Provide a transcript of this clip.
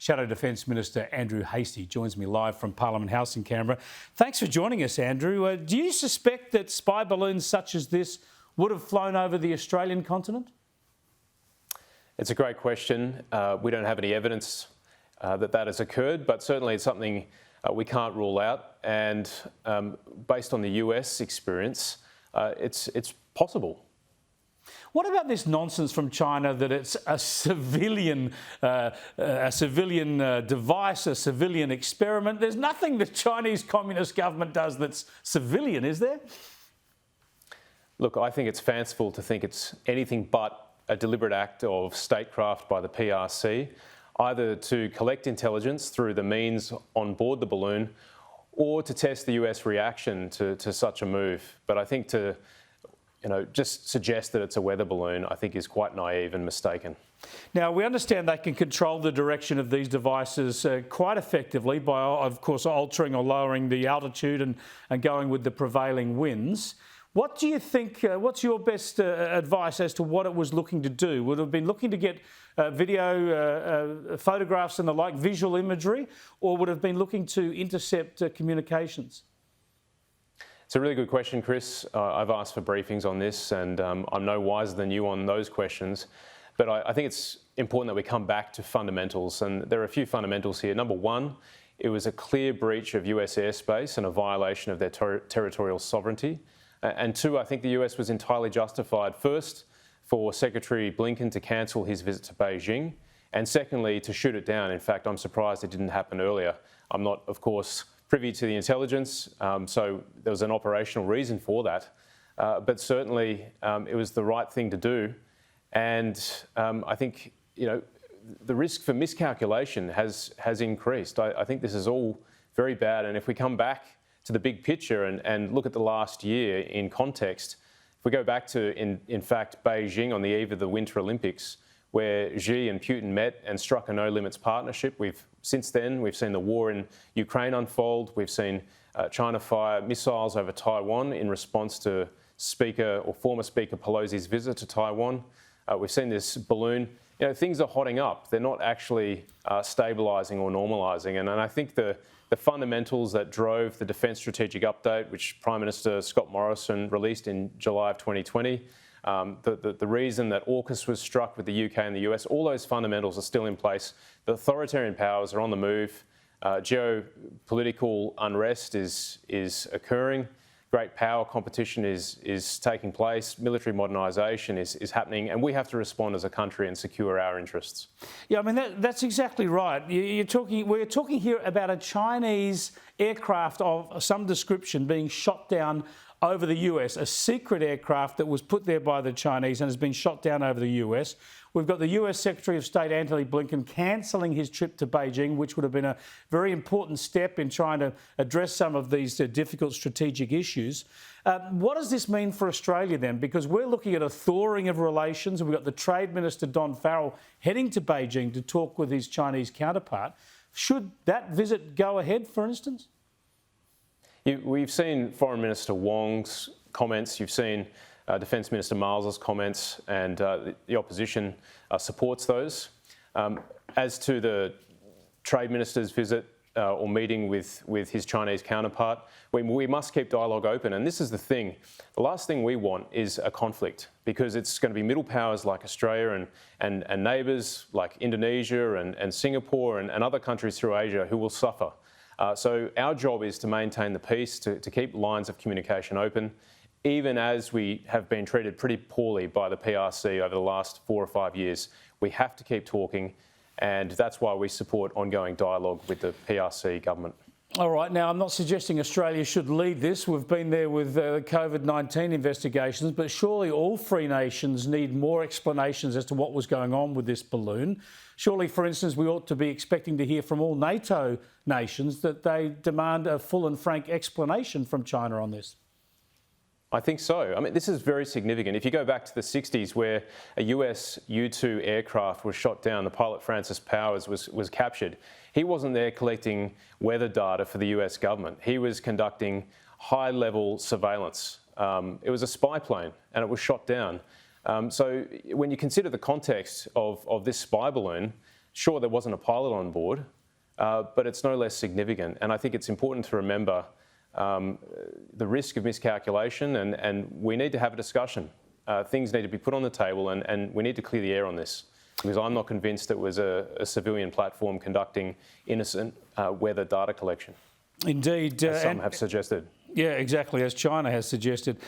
Shadow Defence Minister Andrew Hastie joins me live from Parliament House in Canberra. Thanks for joining us, Andrew. Do you suspect that spy balloons such as this would have flown over the Australian continent? It's a great question. We don't have any evidence that has occurred, but certainly it's something we can't rule out. And based on the US experience, it's possible. What about this nonsense from China that it's a civilian device, a civilian experiment? There's nothing the Chinese Communist government does that's civilian, is there? Look, I think it's fanciful to think it's anything but a deliberate act of statecraft by the PRC, either to collect intelligence through the means on board the balloon or to test the US reaction to such a move. But I think to just suggest that it's a weather balloon, I think is quite naive and mistaken. Now, we understand they can control the direction of these devices quite effectively by, of course, altering or lowering the altitude and going with the prevailing winds. What do you think, what's your best advice as to what it was looking to do? Would it have been looking to get video, photographs and the like, visual imagery, or would it have been looking to intercept communications? It's a really good question, Chris. I've asked for briefings on this and I'm no wiser than you on those questions. But I think it's important that we come back to fundamentals, and there are a few fundamentals here. Number one, it was a clear breach of US airspace and a violation of their territorial sovereignty. And two, I think the US was entirely justified, first, for Secretary Blinken to cancel his visit to Beijing, and secondly, to shoot it down. In fact, I'm surprised it didn't happen earlier. I'm not, of course, privy to the intelligence, so there was an operational reason for that. But certainly, it was the right thing to do. And I think, the risk for miscalculation has increased. I think this is all very bad. And if we come back to the big picture and look at the last year in context, if we go back to, in fact, Beijing on the eve of the Winter Olympics, where Xi and Putin met and struck a no-limits partnership, since then we've seen the war in Ukraine unfold. We've seen China fire missiles over Taiwan in response to former Speaker Pelosi's visit to Taiwan. We've seen this balloon. Things are hotting up. They're not actually stabilising or normalising. And I think the fundamentals that drove the Defence Strategic Update, which Prime Minister Scott Morrison released in July of 2020, the reason that AUKUS was struck with the UK and the US, all those fundamentals are still in place. The authoritarian powers are on the move. Geopolitical unrest is occurring. Great power competition is taking place. Military modernisation is happening, and we have to respond as a country and secure our interests. Yeah, I mean, that's exactly right. We're talking here about a Chinese aircraft of some description being shot down over the US, a secret aircraft that was put there by the Chinese and has been shot down over the US. We've got the US Secretary of State Antony Blinken cancelling his trip to Beijing, which would have been a very important step in trying to address some of these difficult strategic issues. What does this mean for Australia then? Because we're looking at a thawing of relations. We've got the Trade Minister, Don Farrell, heading to Beijing to talk with his Chinese counterpart. Should that visit go ahead, for instance? We've seen Foreign Minister Wong's comments. You've seen Defence Minister Miles's comments, and the opposition supports those. As to the Trade Minister's visit or meeting with his Chinese counterpart, we must keep dialogue open. And this is the thing. The last thing we want is a conflict, because it's going to be middle powers like Australia and neighbours like Indonesia and Singapore and other countries through Asia who will suffer. So our job is to maintain the peace, to keep lines of communication open, even as we have been treated pretty poorly by the PRC over the last 4 or 5 years. We have to keep talking, and that's why we support ongoing dialogue with the PRC government. All right, now I'm not suggesting Australia should lead this. We've been there with COVID-19 investigations, but surely all free nations need more explanations as to what was going on with this balloon. Surely, for instance, we ought to be expecting to hear from all NATO nations that they demand a full and frank explanation from China on this. I think so. I mean, this is very significant. If you go back to the 60s, where a US U-2 aircraft was shot down, the pilot Francis Powers was captured. He wasn't there collecting weather data for the US government. He was conducting high-level surveillance. It was a spy plane, and it was shot down. So when you consider the context of this spy balloon, Sure, there wasn't a pilot on board, but it's no less significant. And I think it's important to remember the risk of miscalculation, and we need to have a discussion. Things need to be put on the table, and we need to clear the air on this, because I'm not convinced it was a civilian platform conducting innocent weather data collection. Indeed. As some have suggested. Yeah, exactly, as China has suggested.